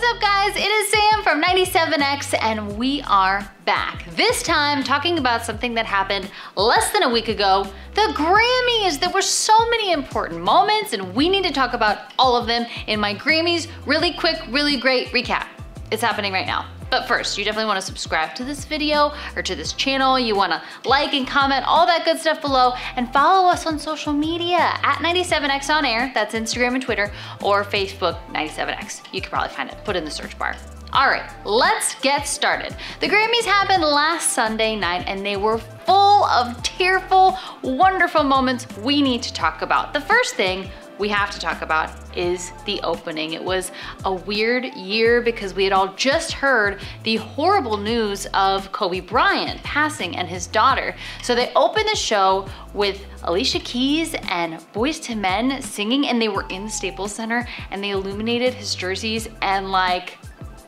What's up, guys? It is Sam from 97X, and we are back. This time talking about something that happened less than a week ago, the Grammys. There were so many important moments, and we need to talk about all of them in my Grammys really quick, really great recap. It's happening right now. But first, you definitely want to subscribe to this video or to this channel. You want to like and comment, all that good stuff below, and follow us on social media at 97X on air. That's Instagram and Twitter, or Facebook 97X. You can probably find it. Put it in the search bar. All right, let's get started. The Grammys happened last Sunday night, and they were full of tearful, wonderful moments we need to talk about. The first thing we have to talk about is the opening. It was a weird year because we had all just heard the horrible news of Kobe Bryant passing and his daughter. So they opened the show with Alicia Keys and Boyz II Men singing, and they were in the Staples Center, and they illuminated his jerseys and like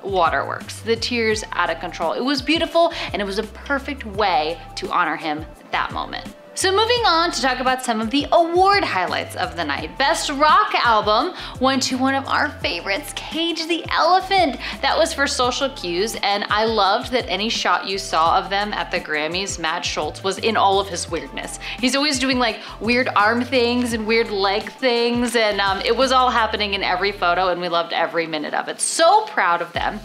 waterworks. The tears out of control. It was beautiful, and it was a perfect way to honor him at that moment. So moving on to talk about some of the award highlights of the night. Best Rock Album went to one of our favorites, Cage the Elephant. That was for Social Cues, and I loved that any shot you saw of them at the Grammys, Matt Schultz was in all of his weirdness. He's always doing like weird arm things and weird leg things, and it was all happening in every photo, and we loved every minute of it. So proud of them.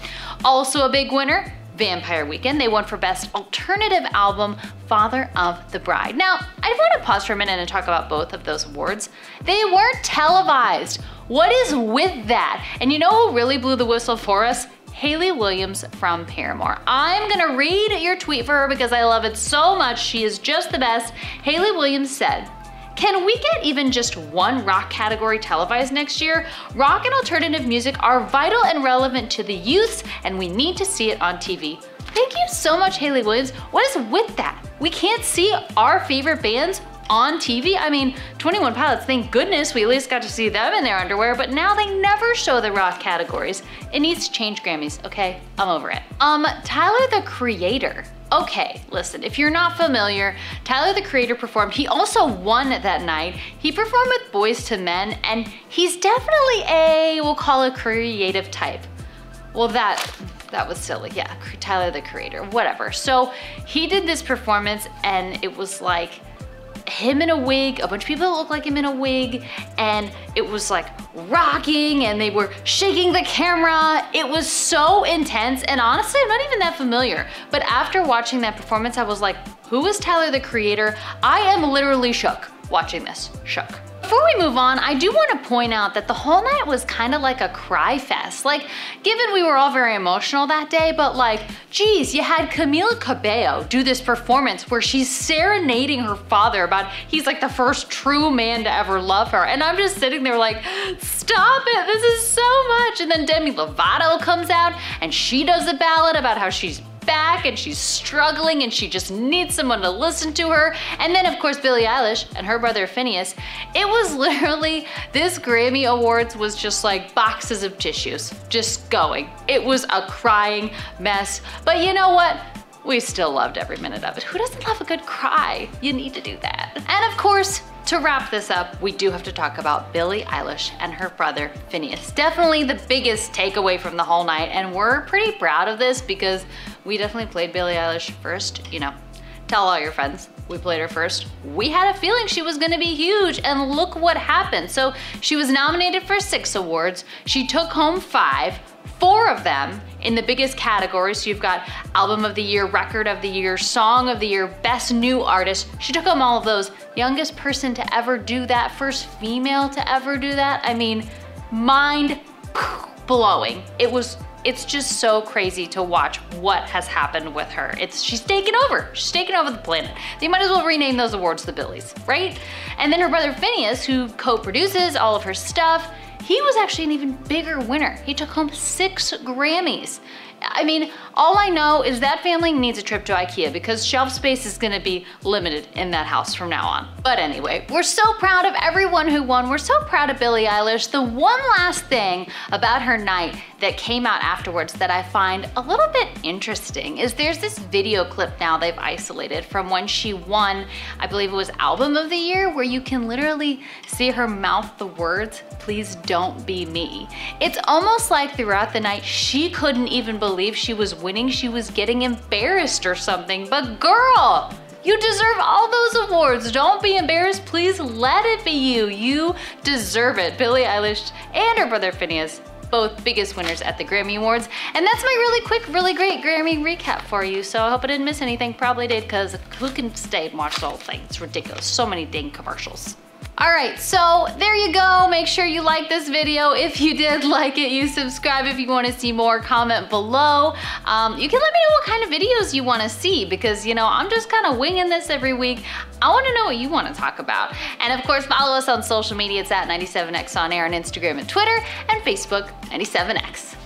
Also a big winner, Vampire Weekend. They won for Best Alternative Album, Father of the Bride. Now, I want to pause for a minute and talk about both of those awards. They weren't televised. What is with that? And you know who really blew the whistle for us? Hayley Williams from Paramore. I'm gonna read your tweet for her because I love it so much. She is just the best. Hayley Williams said, "Can we get even just one rock category televised next year? Rock and alternative music are vital and relevant to the youths, and we need to see it on TV." Thank you so much, Hayley Williams. What is with that? We can't see our favorite bands on TV. I mean, 21 Pilots, thank goodness we at least got to see them in their underwear, but now they never show the rock categories. It needs to change, Grammys, okay? I'm over it. Tyler, the Creator. Okay, listen, if you're not familiar, Tyler, the Creator performed. He also won that night. He performed with Boyz II Men, and he's definitely we'll call it creative type. Well, that was silly, yeah, Tyler, the Creator, whatever. So he did this performance, and it was like him in a wig, a bunch of people that look like him in a wig, and it was like rocking, and they were shaking the camera. It was so intense, and honestly, I'm not even that familiar. But after watching that performance, I was like, who is Tyler, the Creator? I am literally shook watching this, shook. Before we move on, I do want to point out that the whole night was kind of like a cry fest. Like, given we were all very emotional that day, but like, geez, you had Camila Cabello do this performance where she's serenading her father about he's like the first true man to ever love her. And I'm just sitting there like, stop it, this is so much. And then Demi Lovato comes out and she does a ballad about how she's back and she's struggling and she just needs someone to listen to her. And then of course Billie Eilish and her brother Phineas. It was literally, this Grammy Awards was just like boxes of tissues just going. It was a crying mess, but you know what? We still loved every minute of it. Who doesn't love a good cry? You need to do that. And of course, to wrap this up, we do have to talk about Billie Eilish and her brother Phineas. Definitely the biggest takeaway from the whole night, and we're pretty proud of this because we definitely played Billie Eilish first. You know, tell all your friends we played her first. We had a feeling she was gonna be huge, and look what happened. So she was nominated for 6 awards. She took home 5. 4 of them in the biggest categories. So you've got Album of the Year, Record of the Year, Song of the Year, Best New Artist. She took home all of those. Youngest person to ever do that, first female to ever do that. I mean, mind blowing. It's just so crazy to watch what has happened with her. She's taken over. She's taken over the planet. They might as well rename those awards the Billies, right? And then her brother Phineas, who co-produces all of her stuff, he was actually an even bigger winner. He took home 6 Grammys. I mean, all I know is that family needs a trip to IKEA because shelf space is gonna be limited in that house from now on. But anyway, we're so proud of everyone who won. We're so proud of Billie Eilish. The one last thing about her night that came out afterwards that I find a little bit interesting is there's this video clip now they've isolated from when she won, I believe it was Album of the Year, where you can literally see her mouth the words, "Please don't don't be me. It's almost like throughout the night, she couldn't even believe she was winning. She was getting embarrassed or something, but girl, you deserve all those awards. Don't be embarrassed. Please let it be you. You deserve it. Billie Eilish and her brother Phineas, both biggest winners at the Grammy Awards. And that's my really quick, really great Grammy recap for you. So I hope I didn't miss anything. Probably did, because who can stay and watch the whole thing? It's ridiculous. So many dang commercials. All right, so there you go. Make sure you like this video. If you did like it, you subscribe. If you want to see more, comment below. You can let me know what kind of videos you want to see, because you know, I'm just kind of winging this every week. I want to know what you want to talk about. And of course, follow us on social media. It's at 97X on air on Instagram and Twitter, and Facebook, 97X.